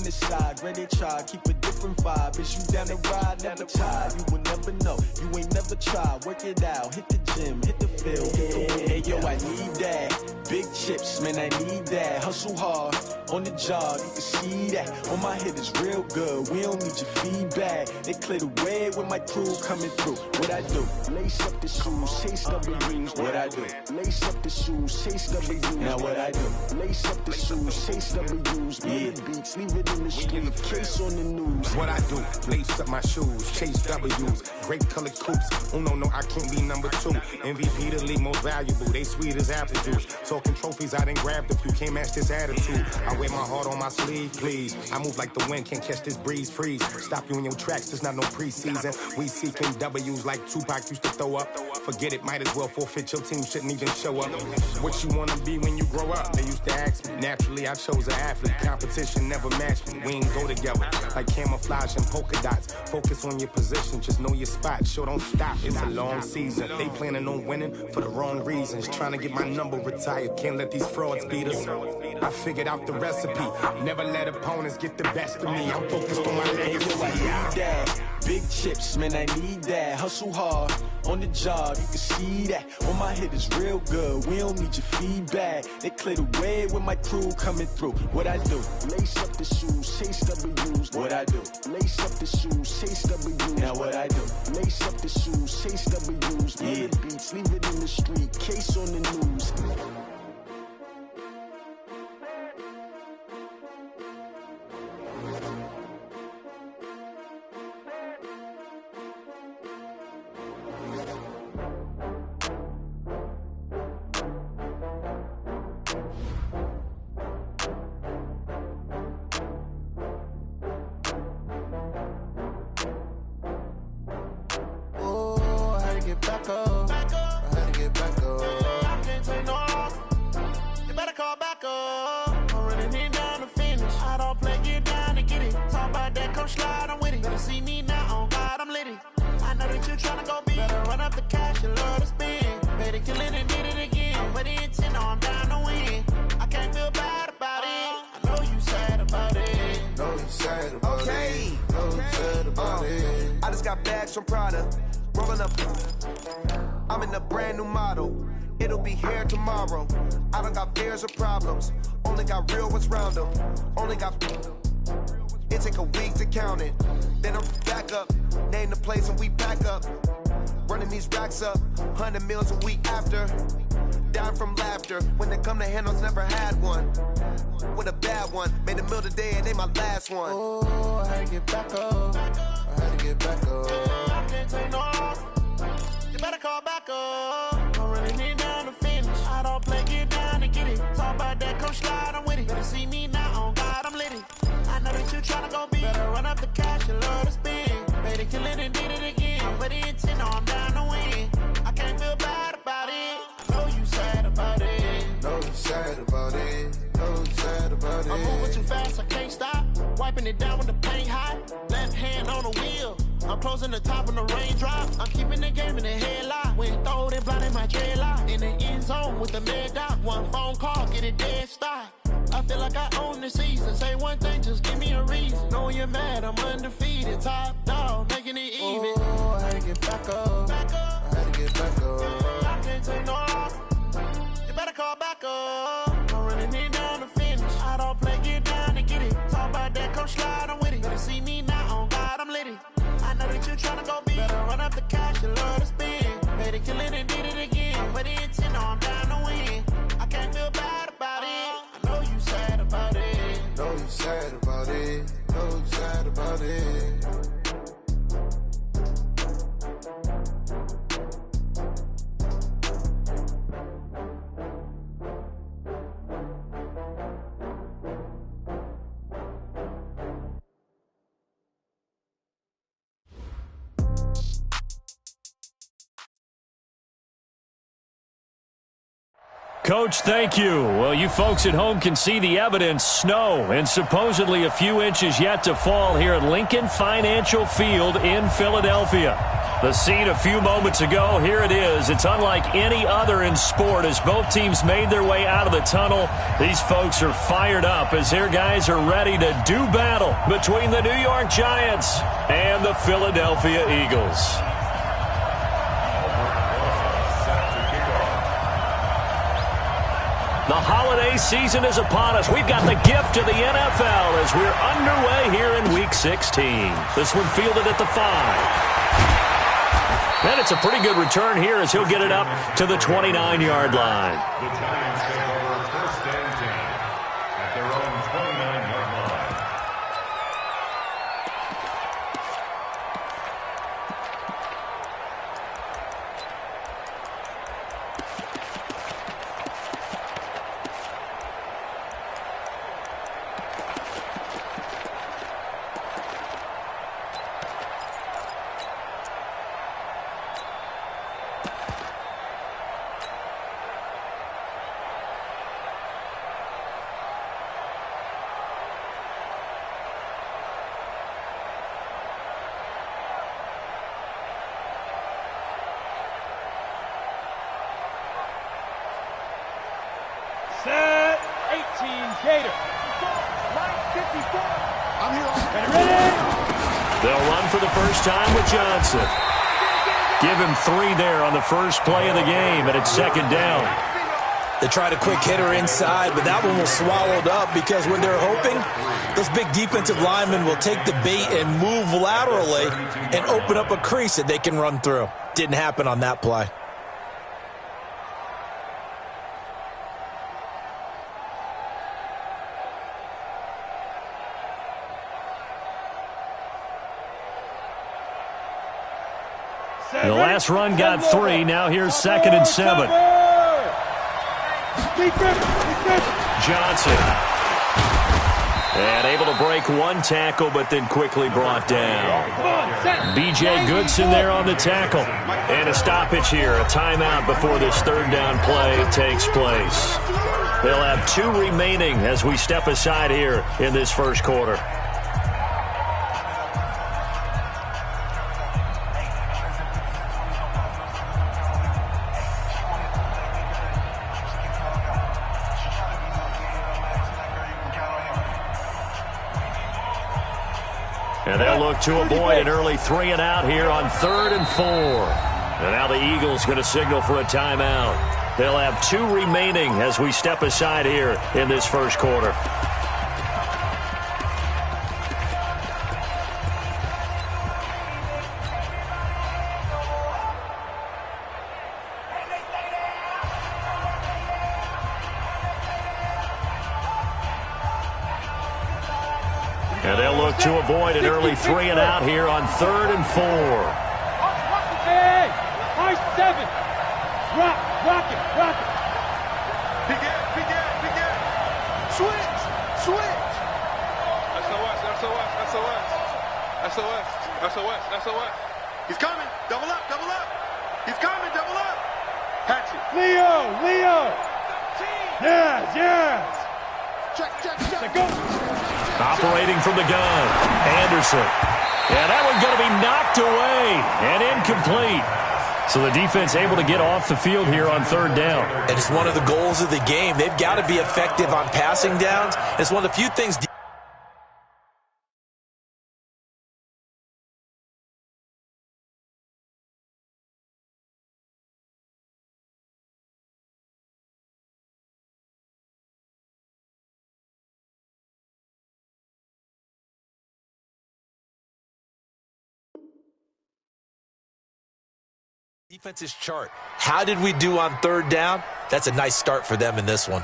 the side, ready to try, keep a different vibe. Is you down the ride, never tired? You will never know, you ain't never tried. Work it out, hit the gym, hit the field. Hey yo, I need that. Big chips, man, I need that. Hustle hard, on the job, you can see that. On my head is real good, we don't need your feedback. They clear the way with my crew coming through. What I do? Lace up the shoes, chase W's. What I do? Lace up the shoes, chase W's. Now what I do? Lace up the shoes, chase W's. Yeah. Beats, leave it in the street, case on the news. What I do? Lace up my shoes, chase W's. Great colored coops. Oh no, I can't be number 2. MVP the league most valuable. They sweet as apple juice. Talking trophies, I didn't grab the few. Can't match this attitude. I wear my heart on my sleeve, please. I move like the wind, can't catch this breeze, freeze. Stop you in your tracks, there's not no preseason. We seeking W's like Tupac used to throw up. Forget it, might as well forfeit. Your team shouldn't even show up. What you wanna be when you grow up? They used to ask me. Naturally, I chose an athlete. Competition never matched me. We ain't go together like camouflage and polka dots. Focus on your position, just know your spot. Show don't stop, it's a long season. They planning on winning for the wrong reasons. Trying to get my number retired, can't let these frauds beat us. I figured out the recipe. Never let opponents get the best of me. I'm focused on my legacy. I need that. Big chips, man, I need that. Hustle hard, on the job, you can see that. On my head is real good, we don't need your feedback. They clear the way with my crew coming through. What I do? Lace up the shoes, chase W's. What I do? Lace up the shoes, chase W's. Now what I do? Lace up the shoes, chase W's. Yeah. Beats, leave it in the street, case on the news. From Prada, rolling up. I'm in a brand new model. It'll be here tomorrow. I don't got fears or problems. Only got real ones round them. Only got. It take a week to count it. Then I'm back up. Name the place and we back up. Running these racks up. 100 meals a week after. Dying from laughter. When they come to handles, never had one. With a bad one. Made a meal today and they my last one. Oh, I had to get back up. I had to get back up. I can't take no off. You better call back up. I'm running it down to finish. I don't play, get down and get it. Talk about that, come slide, I'm with it. Better see me now, on God, I'm lit it. I know that you tryna go big. Better run up the cash, you love to spend. Made it, kill it, and did it again. But the intent, no, I'm down to win. I can't feel bad about it. I know you sad about it. Know you sad about it. Know you sad about it. I'm moving too fast, I can't stop. Wiping it down with the paint hot. Left hand on the wheel. I'm closing the top when the raindrop. I'm keeping the game in the headlock. When throwed it, blinding my dreadlock. In the end zone with the mad dot. One phone call, get it dead stop. I feel like I own the season. Say one thing, just give me a reason. Knowing you're mad, I'm undefeated. Top dog, making it even. Oh, I had to get back up. I had to get back up. I can't take no off. You better call back up. I'm running it down to finish. I don't play, get down and get it. Talk about that, come slide, I'm with it. Better see me now, on God, I'm lit it. I know that you tryna go big. Better run up the cash, you love to spend. Made it, kill it, and did it again. But the intent, no, I'm down to win. I can't feel bad about it. I know you sad about it. Know you sad about it. Know you sad about it. Coach, thank you. Well, you folks at home can see the evidence. Snow and supposedly a few inches yet to fall here at Lincoln Financial Field in Philadelphia. The scene a few moments ago, here it is. It's unlike any other in sport as both teams made their way out of the tunnel. These folks are fired up as their guys are ready to do battle between the New York Giants and the Philadelphia Eagles. The holiday season is upon us. We've got the gift of the NFL as we're underway here in Week 16. This one fielded at the 5. And it's a pretty good return here as he'll get it up to the 29-yard line. The Giants take over first and 10 at their own 29-yard line. Set, 18, Gator. Line 54. I'm here. Ready? They'll run for the first time with Johnson. Give him 3 there on the first play of the game, and it's second down. They tried a quick hitter inside, but that one was swallowed up because when they're hoping, those big defensive linemen will take the bait and move laterally and open up a crease that they can run through. Didn't happen on that play. The last run got 3. Now here's second and 7. Johnson. And able to break one tackle, but then quickly brought down. B.J. Goodson there on the tackle. And a stoppage here, a timeout before this third down play takes place. They'll have 2 remaining as we step aside here in this first quarter. And they'll look to avoid an early 3 and out here on 3rd and 4. And now the Eagles going to signal for a timeout. They'll have 2 remaining as we step aside here in this first quarter. And they'll look to avoid an early 3 and out here on 3rd and 4. Hey, high 7. Rock it. Big it. Switch. SOS. He's coming. Double up. He's coming. Double up. Hatch it. Leo. Yes. Check. Go. Operating from the gun, Anderson. And that one's going to be knocked away and incomplete. So the defense able to get off the field here on 3rd down. And it's one of the goals of the game. They've got to be effective on passing downs. It's one of the few things. Defense's chart. How did we do on 3rd down? That's a nice start for them in this one.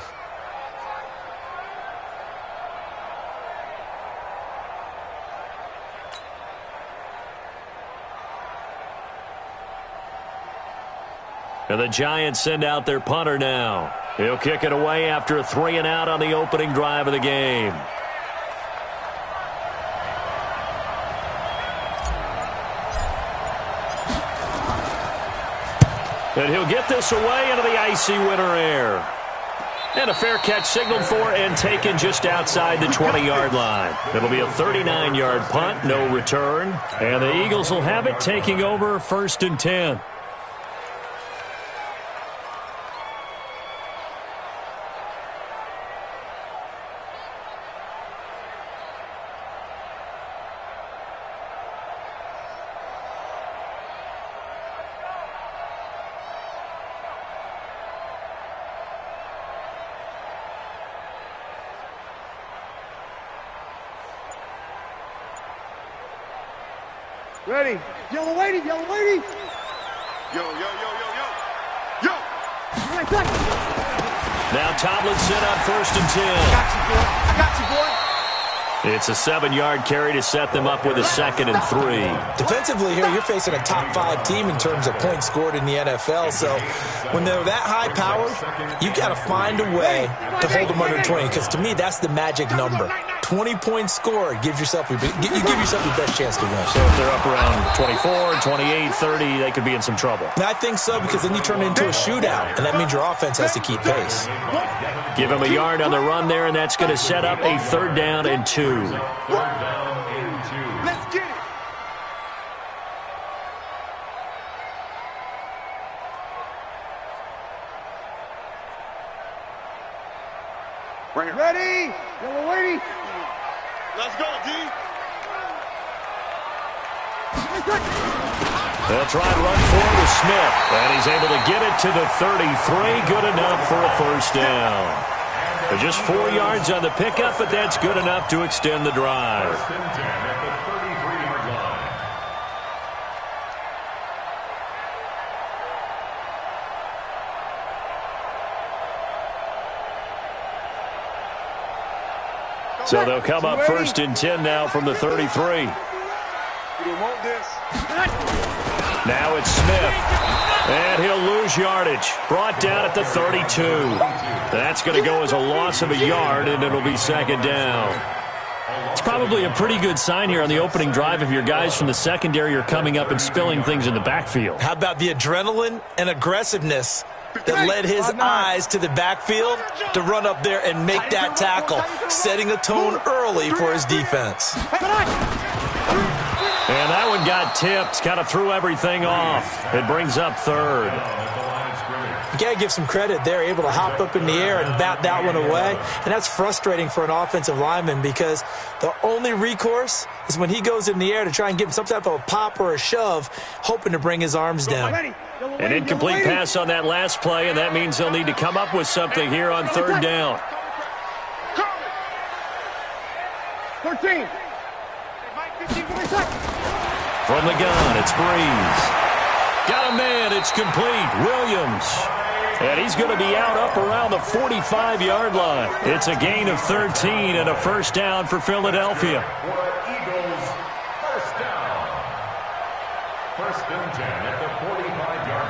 And the Giants send out their punter now. He'll kick it away after a 3 and out on the opening drive of the game. And he'll get this away into the icy winter air. And a fair catch signaled for and taken just outside the 20-yard line. It'll be a 39-yard punt, no return. And the Eagles will have it, taking over 1st and 10. Ready. Yellow lady, yellow lady. Yo, yo, yo, yo, yo. Yo. Now Tomlinson on 1st and 10. I got you, boy. It's a 7-yard carry to set them up with a 2nd and 3. Defensively here, you're facing a top 5 team in terms of points scored in the NFL. So when they're that high powered, you've got to find a way to hold them under 20. Because to me, that's the magic number. 20 points scored gives yourself you give yourself your best chance to win. So if they're up around 24, 28, 30, they could be in some trouble. And I think so, because then you turn it into a shootout, and that means your offense has to keep pace. Give him a yard on the run there, and that's going to set up a 3rd down and 2. 3rd down and 2. Let's get it. Right here. Ready. Yellow lady. Let's go, D. They'll try and run forward with Smith, and he's able to get it to the 33. Good enough for a 1st down. They're just 4 yards on the pickup, but that's good enough to extend the drive. 1st and 10 at the 33-yard line. So they'll come up 1st and 10 now from the 33. We didn't want this. Now it's Smith, and he'll lose yardage. Brought down at the 32. That's going to go as a loss of a yard, and it'll be 2nd down. It's probably a pretty good sign here on the opening drive if your guys from the secondary are coming up and spilling things in the backfield. How about the adrenaline and aggressiveness that led his eyes to the backfield to run up there and make that tackle, setting a tone early for his defense. And that one got tipped, kind of threw everything off. It brings up 3rd. You got to give some credit. They're able to hop up in the air and bat that one away. And that's frustrating for an offensive lineman because the only recourse is when he goes in the air to try and give him some type of a pop or a shove, hoping to bring his arms down. An incomplete pass on that last play, and that means they'll need to come up with something here on 3rd down. 13. From the gun, it's Breeze. Got a man, it's complete. Williams. And he's going to be out up around the 45-yard line. It's a gain of 13 and a 1st down for Philadelphia. For Eagles, 1st down. 1st and 10 at the 45-yard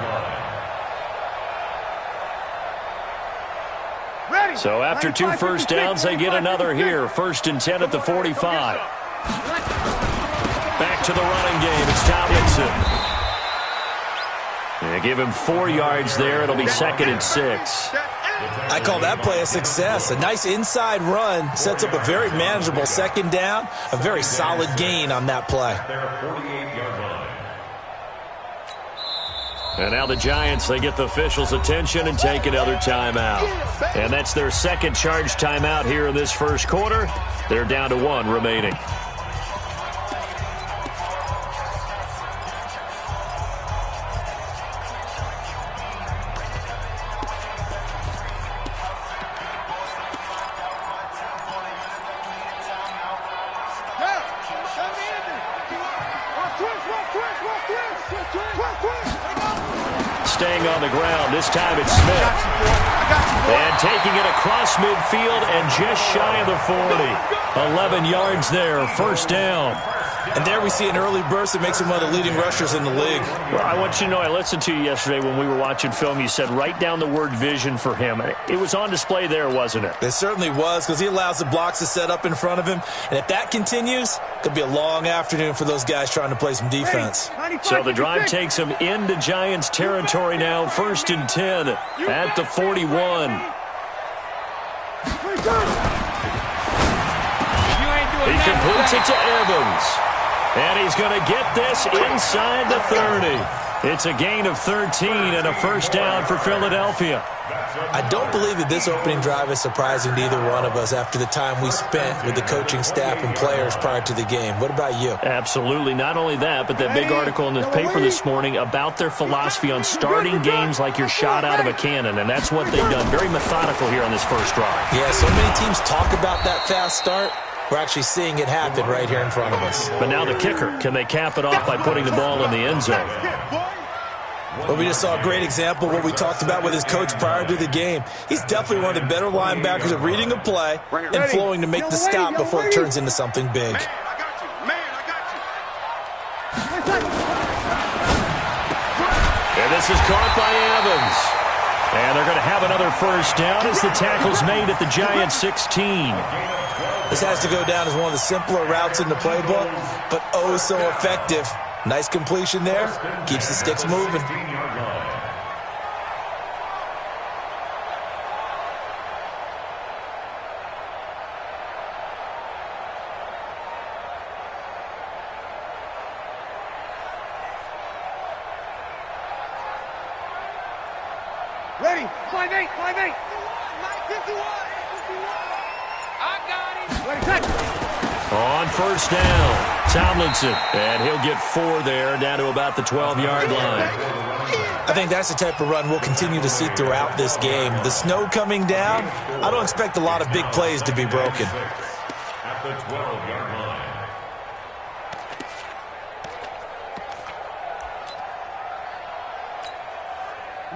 line. Ready. So after 2 1st downs, they get another here. 1st and 10 at the 45. Back to the running game. It's Tomlinson. They give him 4 yards there. It'll be 2nd and 6. I call that play a success. A nice inside run sets up a very manageable 2nd down. A very solid gain on that play. Their 48-yard line. And now the Giants, they get the officials' attention and take another timeout. And that's their 2nd charge timeout here in this 1st quarter. They're down to 1 remaining. Staying on the ground. This time it's Smith. And taking it across midfield and just shy of the 40. 11 yards there, 1st down. And there we see an early burst that makes him one of the leading rushers in the league. Well, I want you to know, I listened to you yesterday when we were watching film. You said write down the word vision for him. It was on display there, wasn't it? It certainly was, because he allows the blocks to set up in front of him. And if that continues, it could be a long afternoon for those guys trying to play some defense. So the drive takes him into Giants territory now. 1st and 10 at the 41. He completes it to Evans. And he's going to get this inside the 30. It's a gain of 13 and a first down for Philadelphia. I don't believe that this opening drive is surprising to either one of us after the time we spent with the coaching staff and players prior to the game. What about you? Absolutely. Not only that, but that big article in the paper this morning about their philosophy on starting games like you're shot out of a cannon, and that's what they've done. Very methodical here on this first drive. Yeah, so many teams talk about that fast start. We're actually seeing it happen right here in front of us. But now the kicker. Can they cap it off by putting the ball in the end zone? Well, we just saw a great example of what we talked about with his coach prior to the game. He's definitely one of the better linebackers at reading a play and flowing to make the stop before it turns into something big. And this is caught by Evans. And they're going to have another first down as the tackle's made at the Giants' 16. This has to go down as one of the simpler routes in the playbook, but oh so effective. Nice completion there. Keeps the sticks moving. Ready, 5-8, 5-8. 51. I got him. Ready, set. On first down, Tomlinson, and he'll get 4 there, down to about the 12-yard line. I think that's the type of run we'll continue to see throughout this game. The snow coming down, I don't expect a lot of big plays to be broken. At the 12-yard line.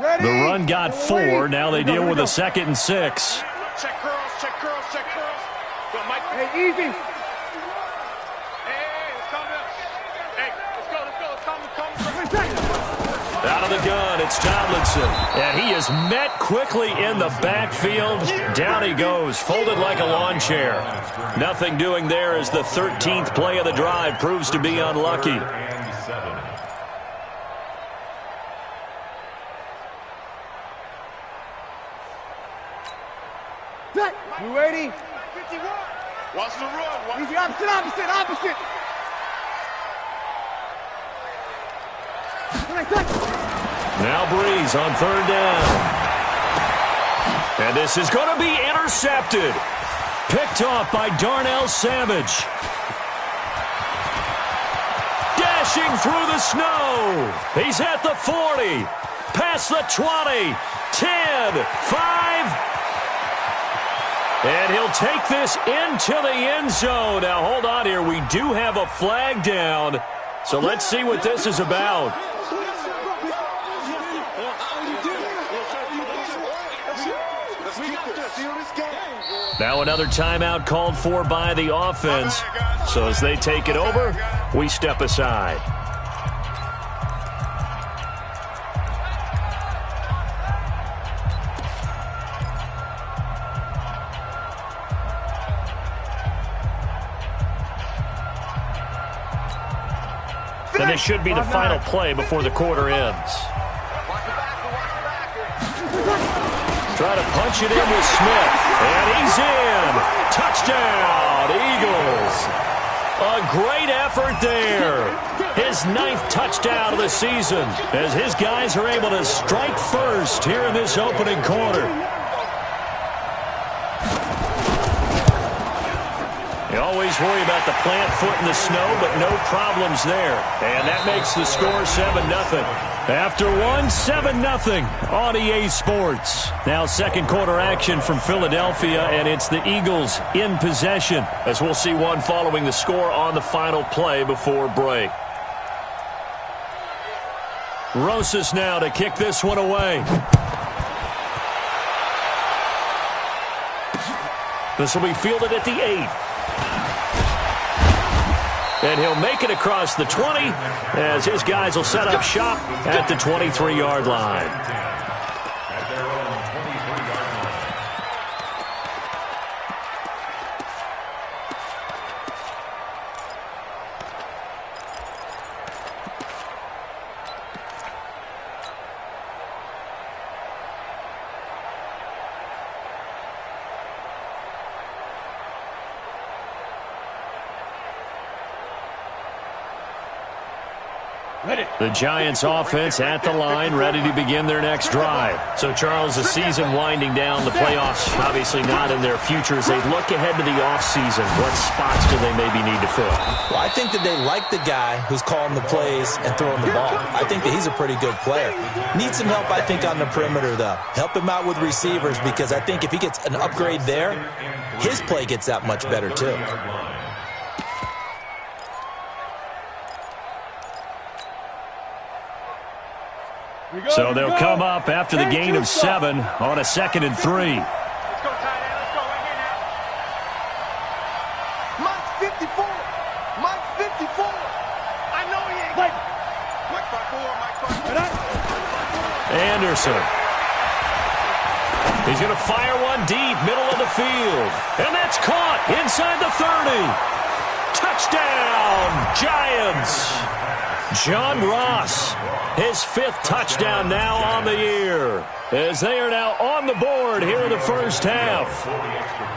Ready. The run got 4. Now they deal with a 2nd and 6. Check curls, check curls, check curls. Go, Mike. Hey, easy. Out of the gun, it's Tomlinson. And he is met quickly in the backfield. Down he goes, folded like a lawn chair. Nothing doing there as the 13th play of the drive proves to be unlucky. You ready? 51. Watch the run. Easy, opposite. Now Breeze on 3rd down. And this is going to be intercepted. Picked off by Darnell Savage. Dashing through the snow. He's at the 40. Past the 20. 10. 5. And he'll take this into the end zone. Now, hold on here. We do have a flag down. So let's see what this is about. Now another timeout called for by the offense. So as they take it over, we step aside. And this should be the final play before the quarter ends. Try to punch it in with Smith. And he's in. Touchdown, Eagles. A great effort there. His 9th touchdown of the season as his guys are able to strike first here in this opening quarter. You always worry about the plant foot in the snow, but no problems there. And that makes the score 7-0. After one, 7-0 on EA Sports. Now second quarter action from Philadelphia, and it's the Eagles in possession, as we'll see one following the score on the final play before break. Rosas now to kick this one away. This will be fielded at the 8. And he'll make it across the 20 as his guys will set up shop at the 23-yard line. The Giants offense at the line, ready to begin their next drive. So, Charles, the season winding down, the playoffs obviously not in their future. As they look ahead to the offseason, what spots do they maybe need to fill? Well, I think that they like the guy who's calling the plays and throwing the ball. I think that he's a pretty good player. Needs some help, I think, on the perimeter, though. Help him out with receivers, because I think if he gets an upgrade there, his play gets that much better, too. So they'll come up after the gain of 7 on a 2nd and 3. Let's go, tight end. Let's go right here now. Mike's 54. Mike's 54. I know he ain't. Mike 5'4", Mike 5'4". Anderson. He's going to fire one deep, middle of the field. And that's caught inside the 30. Touchdown, Giants. John Ross, his 5th touchdown now on the year, as they are now on the board here in the first half.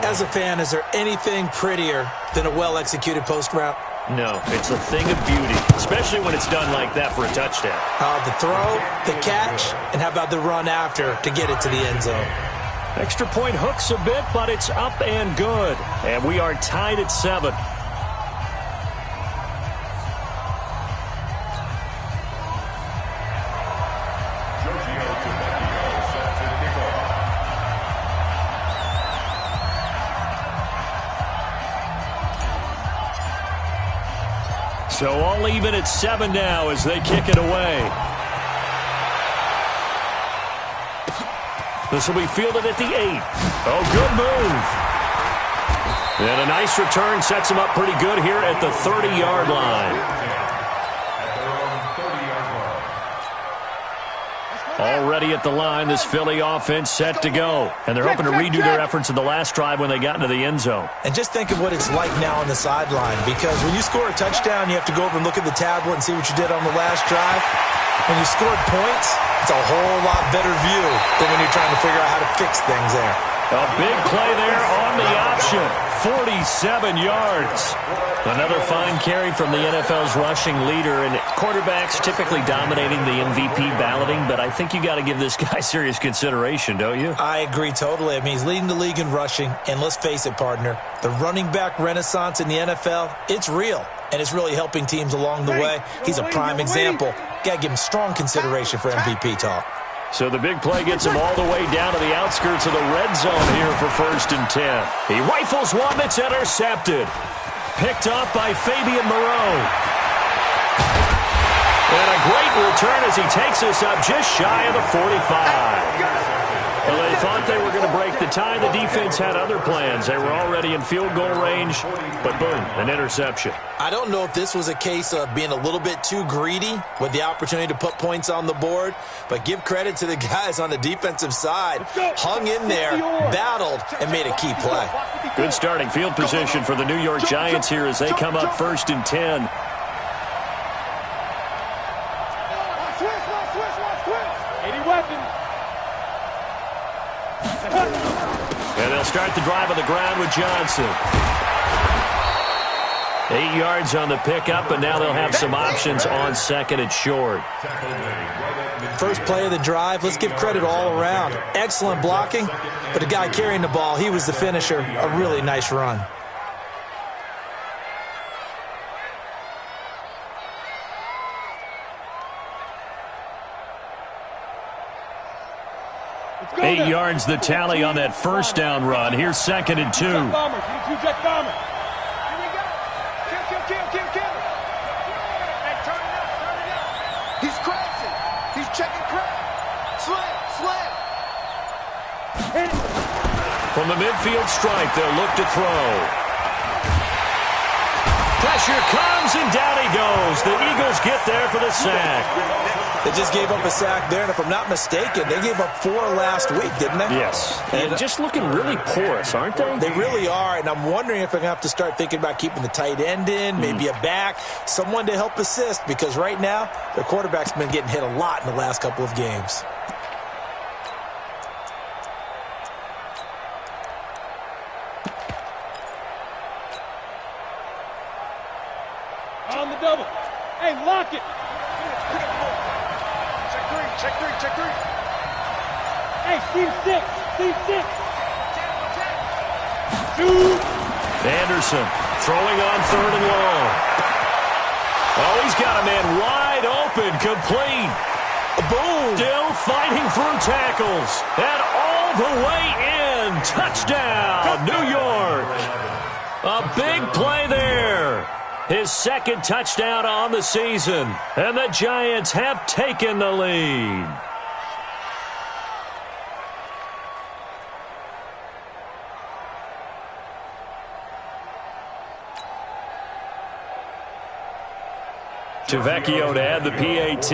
As a fan, is there anything prettier than a well-executed post route? No, it's a thing of beauty, especially when it's done like that for a touchdown. The throw, the catch, and how about the run after to get it to the end zone? Extra point hooks a bit, but it's up and good. And we are tied at 7. So all even at 7 now as they kick it away. This will be fielded at the 8. Oh, good move. And a nice return sets him up pretty good here at the 30-yard line. Already at the line, this Philly offense set to go. And they're hoping to redo their efforts in the last drive when they got into the end zone. And just think of what it's like now on the sideline, because when you score a touchdown, you have to go over and look at the tablet and see what you did on the last drive. When you scored points, it's a whole lot better view than when you're trying to figure out how to fix things there. A big play there on the option. 47 yards. Another fine carry from the NFL's rushing leader, and quarterbacks typically dominating the MVP balloting, but I think you got to give this guy serious consideration, don't you? I agree totally. I mean, he's leading the league in rushing, and let's face it, partner, the running back renaissance in the NFL, it's real, and it's really helping teams along the way. He's a prime example. Got to give him strong consideration for MVP talk. So the big play gets him all the way down to the outskirts of the red zone here for 1st and 10. He rifles one that's intercepted. Picked off by Fabian Moreau. And a great return as he takes us up just shy of the 45. Well, they thought they were going to break the tie. The defense had other plans. They were already in field goal range, but boom, an interception. I don't know if this was a case of being a little bit too greedy with the opportunity to put points on the board, but give credit to the guys on the defensive side. Hung in there, battled, and made a key play. Good starting field position for the New York Giants here as they come up 1st and 10. And they'll start the drive on the ground with Johnson. 8 yards on the pickup, and now they'll have some options on 2nd and short. First play of the drive, let's give credit all around. Excellent blocking, but the guy carrying the ball, he was the finisher. A really nice run. Go 8 yards the tally on that first down run. Here's 2nd and 2. Here we go. Kill. Hey, turn it up. He's crashing. He's checking crack. Slam. From the midfield stripe, they'll look to throw. Pressure comes, and down he goes. The Eagles get there for the sack. They just gave up a sack there, and if I'm not mistaken, they gave up 4 last week, didn't they? Yes. And just looking really porous, aren't they? They really are, and I'm wondering if I'm going to have to start thinking about keeping the tight end in, maybe a back, someone to help assist, because right now, their quarterback's been getting hit a lot in the last couple of games. On the double. Hey, lock it. Check three. Hey, Steve 6. Shoot. Anderson throwing on 3rd and long. Oh, he's got a man wide open, complete. Boom. Still fighting through tackles. And all the way in. Touchdown, New York. A big play there. His 2nd touchdown on the season. And the Giants have taken the lead. Tavecchio to add the PAT.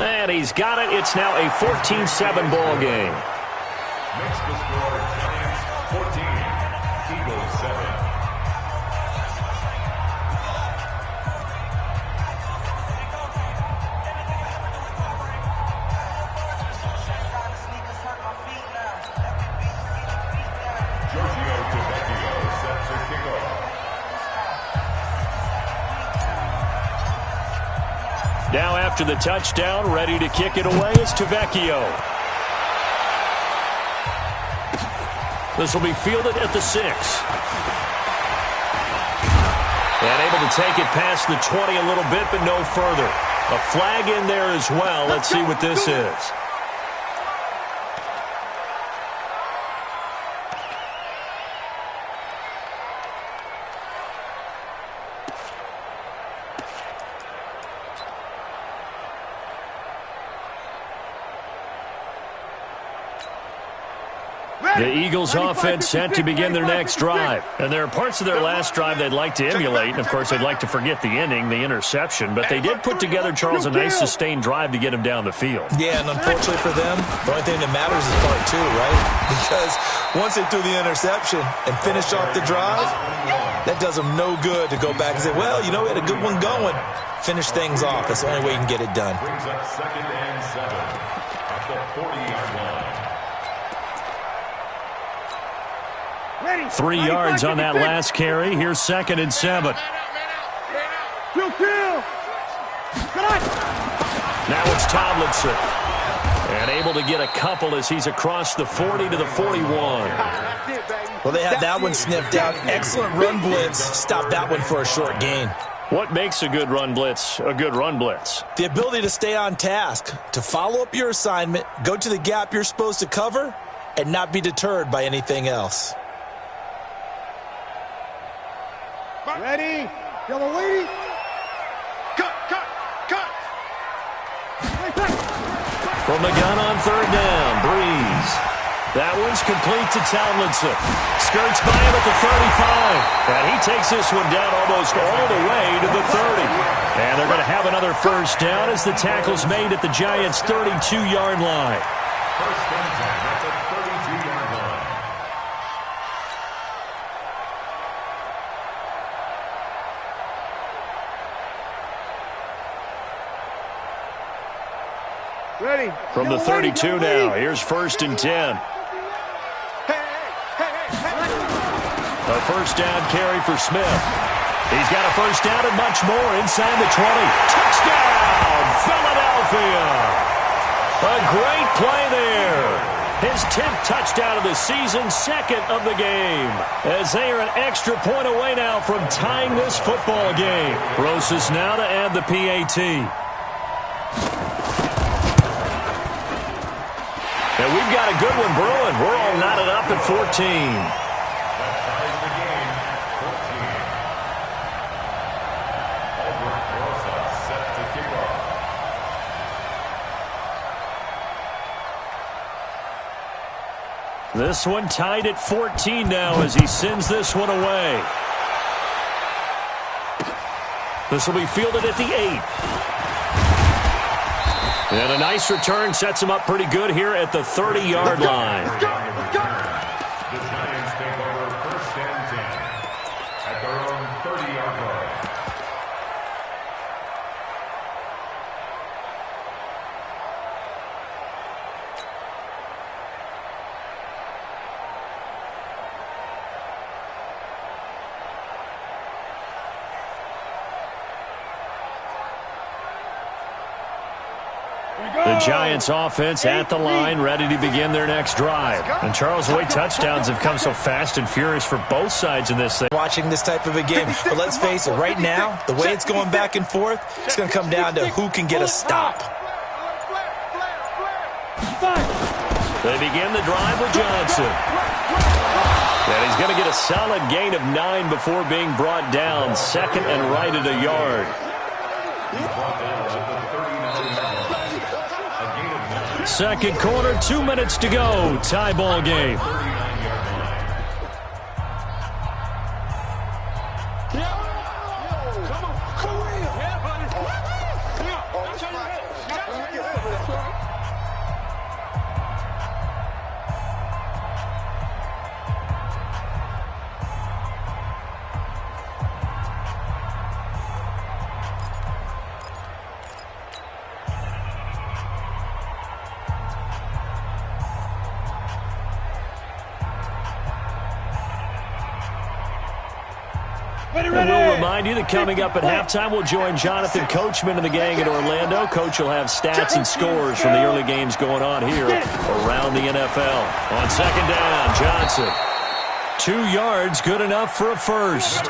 And he's got it. It's now a 14-7 ball game. Makes the score Giants 14, Eagles 7. Now after the touchdown, ready to kick it away is Tavecchio. This will be fielded at the 6. And able to take it past the 20 a little bit, but no further. A flag in there as well. Let's see what this is. The Eagles offense set to begin their next drive. And there are parts of their last drive they'd like to emulate. And, of course, they'd like to forget the ending, the interception. But they did put together, Charles, a nice sustained drive to get him down the field. Yeah, and unfortunately for them, the only thing that matters is part 2, right? Because once they threw the interception and finished off the drive, that does them no good to go back and say, well, you know, we had a good one going. Finish things off. That's the only way you can get it done. Brings up 2nd and 7 at the 40-yard line. 3 yards on that last carry. Here's 2nd and 7. Now it's Tomlinson. And able to get a couple as he's across the 40 to the 41. Well, they had that one sniffed out. Excellent run blitz. Stopped that one for a short gain. What makes a good run blitz a good run blitz? The ability to stay on task, to follow up your assignment, go to the gap you're supposed to cover, and not be deterred by anything else. Ready? Double waiting. Cut. From the gun on 3rd down, Breeze. That one's complete to Tomlinson. Skirts by him at the 35. And he takes this one down almost all the way to the 30. And they're going to have another first down as the tackle's made at the Giants' 32-yard line. First and 10 at the 32-yard line. Ready. From the 32 now, here's 1st and 10. A first down carry for Smith. He's got a first down and much more inside the 20. Touchdown, Philadelphia! A great play there. His 10th touchdown of the season, 2nd of the game. As they are an extra point away now from tying this football game. Rosas now to add the PAT. And we've got a good one brewing. We're all knotted up at 14. This one tied at 14 now as he sends this one away. This will be fielded at the 8. And a nice return sets him up pretty good here at the 30-yard line. The Giants take over 1st and 10 at their own 30-yard line. The Giants offense at the line, ready to begin their next drive. And Charles, the way touchdowns have come so fast and furious for both sides in this thing. Watching this type of a game. But let's face it, right now, the way it's going back and forth, it's going to come down to who can get a stop. They begin the drive with Johnson. And he's going to get a solid gain of 9 before being brought down. Second and right at a yard. Second quarter, 2 minutes to go. Tie ball game. And we'll remind you that coming up at halftime, we'll join Jonathan Coachman and the gang in Orlando. Coach will have stats and scores from the early games going on here around the NFL. On second down, Johnson. 2 yards, good enough for a first.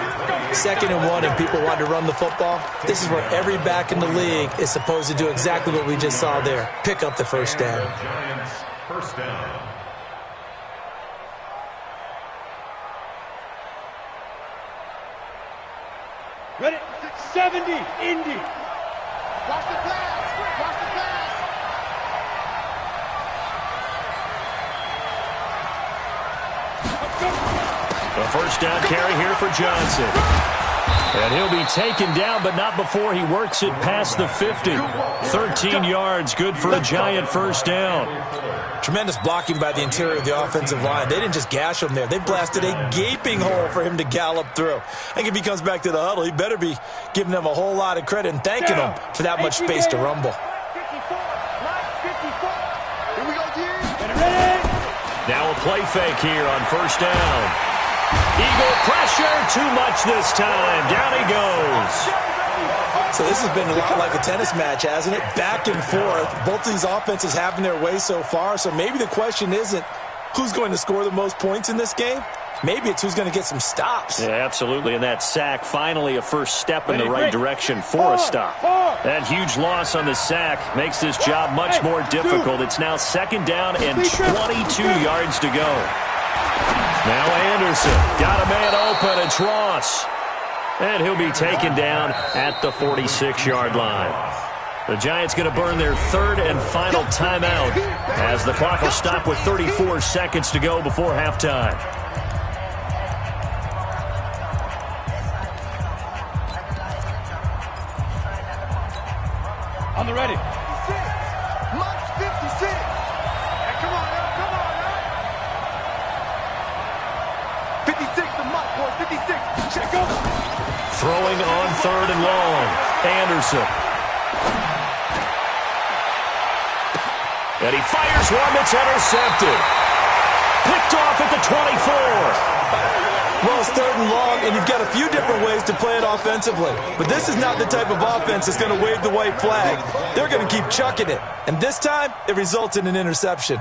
2nd and 1, and people want to run the football. This is where every back in the league is supposed to do exactly what we just saw there. Pick up the first down. Giants, first down. Ready? 70, Indy. Watch the pass. Watch the pass. A first down carry here for Johnson. And he'll be taken down, but not before he works it past the 50. 13 yards, good for a Giant first down. Tremendous blocking by the interior of the offensive line. They didn't just gash him there. They blasted a gaping hole for him to gallop through. I think if he comes back to the huddle, he better be giving them a whole lot of credit and thanking them for that much space to rumble. Now a play fake here on first down. Eagle pressure, too much this time. Down he goes. So this has been a lot like a tennis match, hasn't it? Back and forth. Both these offenses having their way so far. So maybe the question isn't who's going to score the most points in this game. Maybe it's who's going to get some stops. Yeah, absolutely. And that sack, finally a first step in the right direction for a stop. That huge loss on the sack makes this job much more difficult. It's now second down and 22 yards to go. Now Anderson got a man open. It's Ross. And he'll be taken down at the 46-yard line. The Giants going to burn their third and final timeout as the clock will stop with 34 seconds to go before halftime. On the ready. 56. Come on, 56 to Mike, boy. 56. Check up. Throwing on third and long. Anderson. And he fires one that's intercepted. Picked off at the 24. Well, it's third and long, and you've got a few different ways to play it offensively. But this is not the type of offense that's going to wave the white flag. They're going to keep chucking it. And this time, it results in an interception.